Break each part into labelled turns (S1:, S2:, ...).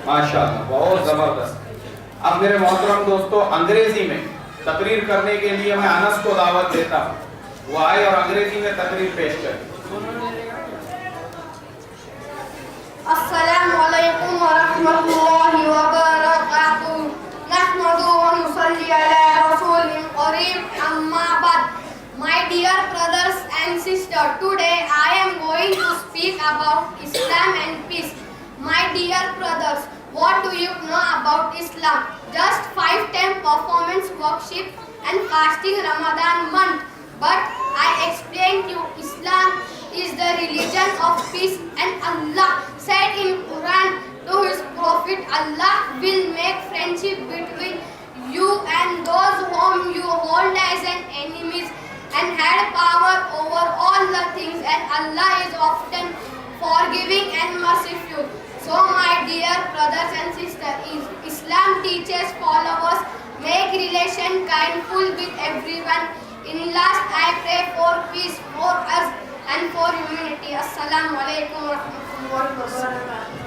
S1: माशाअल्लाह, बहुत जबरदस्त। अब मेरे मोहतरम दोस्तों, अंग्रेजी में तकरीर करने के लिए मैं अनस को दावत देता हूँ, वो आए और अंग्रेजी में तकरीर पेश करें।
S2: अस्सलामु अलैकुम व रहमतुल्लाहि व बरकातुहू। नहमदुहु व नुसल्ली अला रसूलिल करीम, अम्मा बाद। My dear brothers and sisters, today I am going to speak about Islam and peace. My dear brothers, what do you know about Islam? Just 5 times performance worship and fasting Ramadan month. But I explain to you, Islam is the religion of peace, and Allah said in Quran to His Prophet, Allah will make friendship between you and those whom you hold as an enemies, and had power over all the things, and Allah is often forgiving and merciful. So my dear brothers and sisters, Islam teaches followers make relation kindful with everyone. In last, I pray for peace for us and for humanity. Assalamu alaikum wa rahmatullahi wa barakatuh.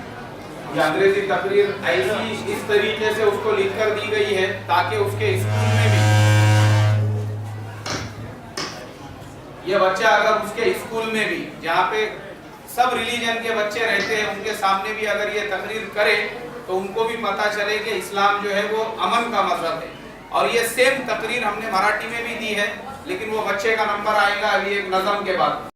S1: ये अंग्रेजी तकरीर ऐसी इस तरीके से उसको लिखकर दी गई है ताकि उसके स्कूल में भी, ये बच्चा अगर उसके स्कूल में भी जहाँ पे सब रिलीजन के बच्चे रहते हैं उनके सामने भी अगर ये तकरीर करे तो उनको भी पता चले कि इस्लाम जो है वो अमन का मजहब है। और ये सेम तकरीर हमने मराठी में भी दी है, लेकिन वो बच्चे का नंबर आएगा अभी एक नज़म के बाद।